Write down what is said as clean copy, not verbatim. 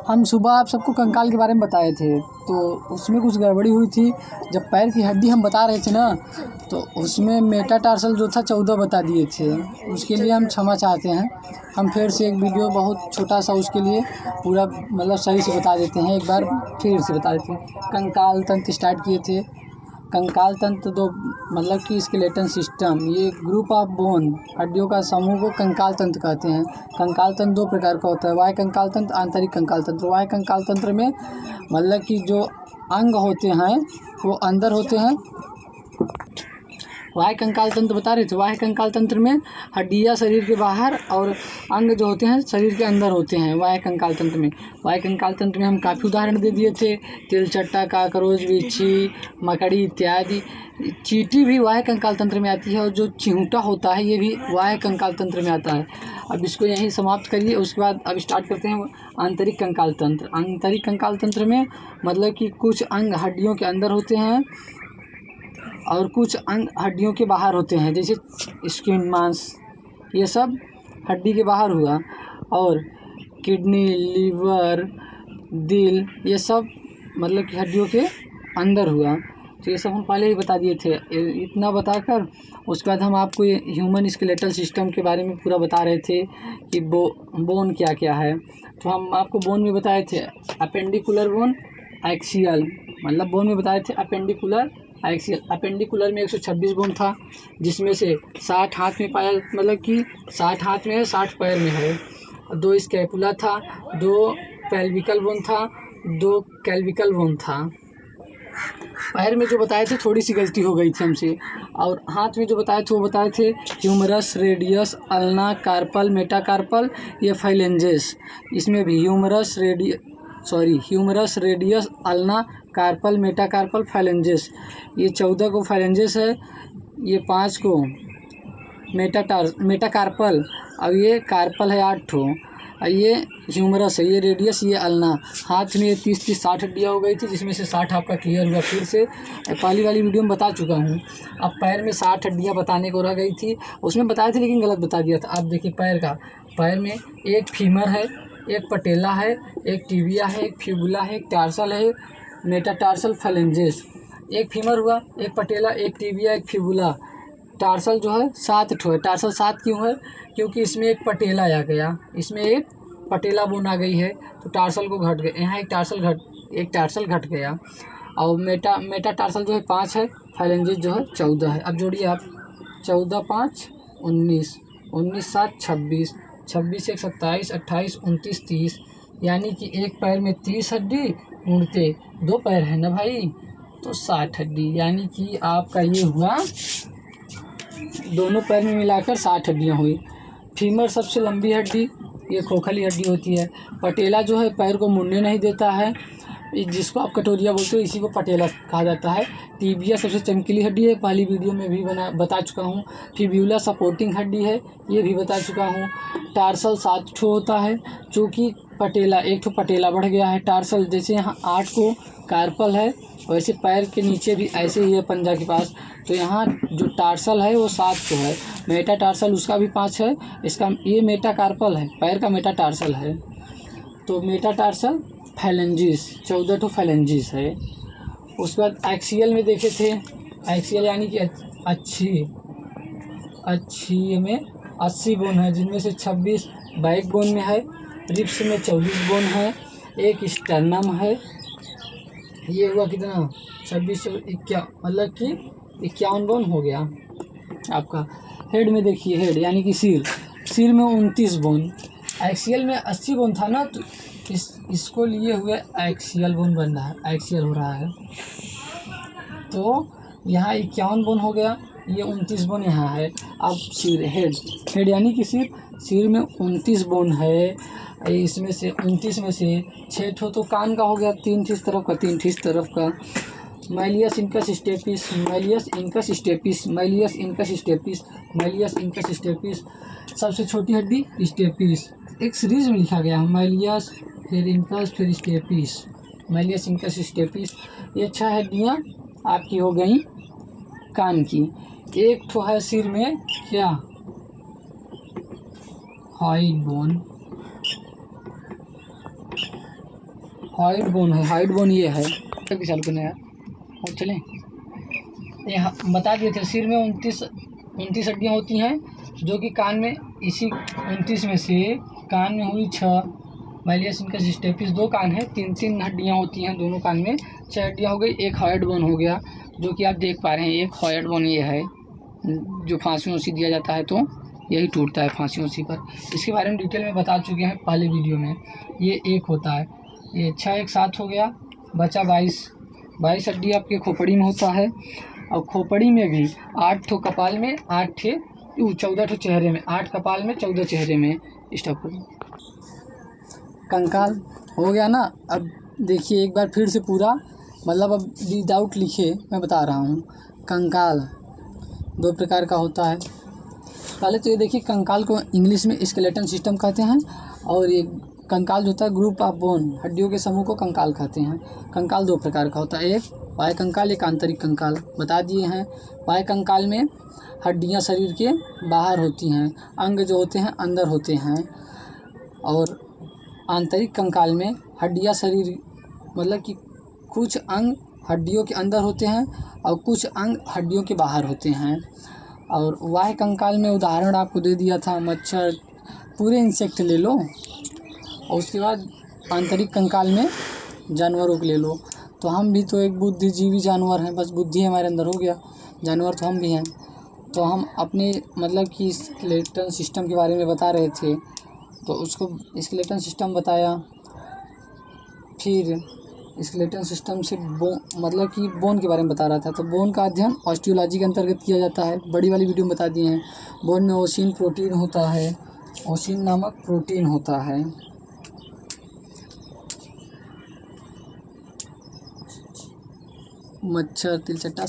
हम सुबह आप सबको कंकाल के बारे में बताए थे, तो उसमें कुछ गड़बड़ी हुई थी। जब पैर की हड्डी हम बता रहे थे ना, तो उसमें मेटाटार्सल जो था 14 बता दिए थे। उसके लिए हम क्षमा चाहते हैं। हम फिर से एक वीडियो बहुत छोटा सा उसके लिए पूरा मतलब सही से बता देते हैं। एक बार फिर से बता देते हैं। कंकाल तंत्र स्टार्ट किए थे। कंकाल तंत्र दो मतलब कि स्केलेटन सिस्टम, ये ग्रुप ऑफ बोन हड्डियों का समूह को कंकाल तंत्र कहते हैं। कंकाल तंत्र दो प्रकार का होता है, बाह्य कंकाल तंत्र, आंतरिक कंकाल तंत्र। बाह्य कंकाल तंत्र में मतलब कि जो अंग होते हैं वो अंदर होते हैं। बाह्य कंकाल तंत्र बता रहे थे। बाह्य कंकाल तंत्र में हड्डियाँ शरीर के बाहर और अंग जो होते हैं शरीर के अंदर होते हैं। बाह्य कंकाल तंत्र में हम काफ़ी उदाहरण दे दिए थे। तिलचट्टा, काकरोच, बिच्छी, मकड़ी इत्यादि। चींटी भी बाह्य कंकाल तंत्र में आती है, और जो चिमटा होता है ये भी बाह्य कंकाल तंत्र में आता है। अब इसको यहीं समाप्त करिए। उसके बाद अब स्टार्ट करते हैं आंतरिक कंकाल तंत्र। आंतरिक कंकाल तंत्र में मतलब कि कुछ अंग हड्डियों के अंदर होते हैं और कुछ अंग हड्डियों के बाहर होते हैं, जैसे स्किन, मांस, ये सब हड्डी के बाहर हुआ। और किडनी, लीवर, दिल, ये सब मतलब कि हड्डियों के अंदर हुआ। तो ये सब हम पहले ही बता दिए थे। इतना बताकर उसके बाद हम आपको ये ह्यूमन स्केलेटल सिस्टम के बारे में पूरा बता रहे थे कि बोन क्या क्या है। तो हम आपको बोन में बताए थे अपेंडिकुलर बोन, एक्सियल, मतलब बोन में बताए थे अपेंडिकुलर, एक्सियल। अपेंडिकुलर में 126 बोन था, जिसमें से 60 हाथ में पाया, मतलब कि 60 हाथ में है, 60 पैर में है। 2 स्कैपुला था, 2 पेल्विकल बोन था, 2 कैल्विकल बोन था। पैर में जो बताए थे थोड़ी सी गलती हो गई थी हमसे। और हाथ में जो बताए थे वो बताए थे humerus, radius, ulna, carpal, metacarpal, ये फाइलेंजेस। इसमें भी humerus, radius, ulna, carpal, metacarpal, phalanges, ये 14 को फाइलेंजेस है। ये 5 को मेटाकार्पल, और ये कार्पल है 8 ठो। ये ह्यूमरस है, ये रेडियस, ये अल्ना। हाथ में 30-60 हड्डियाँ हो गई थी, जिसमें से 60 आपका क्लियर हुआ। फिर से पहली वाली वीडियो में बता चुका हूँ। अब पैर में 60 हड्डियाँ बताने को रह गई थी, उसमें बताए थे लेकिन गलत बता दिया था। आप देखिए पैर में एक फीमर है, एक पटेला है, एक टिबिया है, एक फ्यूबुला है, एक टार्सल है, मेटाटार्सल, फाइलेंजेस। एक फीमर हुआ, एक पटेला, एक टिबिया, एक फ्यूबुला। टार्सल जो है 7 ठो है। टार्सल 7 क्यों है? क्योंकि इसमें एक पटेला आ गया, इसमें एक पटेला बोन आ गई है, तो टार्सल को घट गए। यहाँ एक टार्सल घट गया। और मेटाटार्सल जो है 5 है, फाइलेंजेस जो है 14 है। अब जोड़िए आप, 14 5 19, 19 7 26, 26 1 27, 28 29 30, यानी कि एक पैर में 30 हड्डी, मुड़ते 2 पैर है ना भाई, तो 60 हड्डी, यानी कि आपका ये हुआ दोनों पैर में मिलाकर 60 हड्डियाँ हुई। फीमर सबसे लंबी हड्डी, ये खोखली हड्डी होती है। पटेला जो है पैर को मुड़ने नहीं देता है, जिसको आप कटोरिया बोलते हो, इसी को पटेला कहा जाता है। टीबिया सबसे चमकीली हड्डी है, पहली वीडियो में भी बता चुका हूँ। फिब्यूला सपोर्टिंग हड्डी है, ये भी बता चुका हूँ। टार्सल 7 ठो होता है, चूँकि पटेला 1 ठो पटेला बढ़ गया है। टार्सल जैसे यहाँ 8 को कार्पल है, वैसे पैर के नीचे भी ऐसे ही है पंजा के पास, तो यहाँ जो टार्सल है वो 7 को है। मेटाटार्सल उसका भी 5 है। इसका ये मेटाकार्पल है, पैर का मेटाटार्सल है। तो मेटाटार्सल फाइलेंजिस 14 ठो फाइलेंजिस है। उसके बाद एक्सियल में देखे थे, एक्सियल यानी कि अच्छी में 80 बोन है, जिनमें से 26 बैक बोन में है, रिब्स में 24 बोन है, एक स्टर्नम है। ये हुआ कितना, 26 से 51, मतलब कि 51 बोन हो गया आपका। हेड में देखिए, हेड यानी कि सिर में 29 बोन। एक्सियल में 80 बोन था ना, तो इसको लिए हुए एक्सियल बोन बन रहा है, एक्सियल हो रहा है। तो यहाँ 51 बोन हो गया, ये 29 बोन यहाँ है। अब सिर, हेड यानी कि सिर में 29 बोन है। इसमें से 29 में से 6 ठो तो कान का हो गया, 3 ठो इस तरफ का, 3 ठो इस तरफ का। Malleus incus stapes, malleus incus stapes, malleus incus stapes, malleus incus stapes. सबसे छोटी हड्डी स्टेपिस, एक सीरीज में लिखा गया है, मैलियस फिर इनकस फिर स्टेपिस, मैलियस इनकस स्टेपिस। ये 6 हड्डियाँ आपकी हो गई कान की। एक ठो है सिर में, क्या, हाइड बोन, हाइड बोन है, हाइड बोन ये है। चालू करना यार, और चलें। ये बता दिए थे, सिर में 29 हड्डियाँ होती हैं, जो कि कान में, इसी 29 में से कान में हुई 6, मैलियस इनका स्टेपिस 2 कान है, 3 हड्डियाँ होती हैं दोनों कान में, 6 हड्डियाँ हो गई, एक हाइड बोन हो गया, जो कि आप देख पा रहे हैं। एक हाइड बोन ये है, जो फांसी उसी दिया जाता है तो यही टूटता है फांसी उसी पर। इसके बारे में डिटेल में बता चुके हैं पहले वीडियो में। ये एक होता है, ये 6 एक 7 हो गया, बचा 22 हड्डी आपके खोपड़ी में होता है। और खोपड़ी में भी 8 ठो कपाल में, 14 ठो चेहरे में, 8 कपाल में 14 चेहरे में। स्टॉप करो। कंकाल हो गया ना। अब देखिए एक बार फिर से पूरा, मतलब अब विदाउट लिखे मैं बता रहा हूँ। कंकाल 2 प्रकार का होता है। पहले तो ये देखिए, कंकाल को इंग्लिश में स्केलेटन सिस्टम कहते हैं, और ये कंकाल जो होता है ग्रुप ऑफ बोन, हड्डियों के समूह को कंकाल कहते हैं। कंकाल 2 प्रकार का होता है, एक बाह्य कंकाल, एक आंतरिक कंकाल। बता दिए हैं। बाह्य कंकाल में हड्डियां शरीर के बाहर होती हैं, अंग जो होते हैं अंदर होते हैं। और आंतरिक कंकाल में हड्डियां शरीर, मतलब कि कुछ अंग हड्डियों के अंदर होते हैं और कुछ अंग हड्डियों के बाहर होते हैं। और बाह्य कंकाल में उदाहरण आपको दे दिया था, मच्छर, पूरे इंसेक्ट ले लो। और उसके बाद आंतरिक कंकाल में जानवरों को ले लो। तो हम भी तो एक बुद्धिजीवी जानवर हैं, बस बुद्धि हमारे अंदर हो गया, जानवर तो हम भी हैं। तो हम अपने मतलब कि स्केलेटन सिस्टम के बारे में बता रहे थे, तो उसको स्केलेटन सिस्टम बताया। फिर स्केलेटन सिस्टम से मतलब कि बोन के बारे में बता रहा था। तो बोन का अध्ययन ऑस्टियोलॉजी के अंतर्गत किया जाता है, बड़ी वाली वीडियो में बता दिए हैं। बोन में ओसिन प्रोटीन होता है, ओसिन नामक प्रोटीन होता है। मच्छर, तिलचट्टा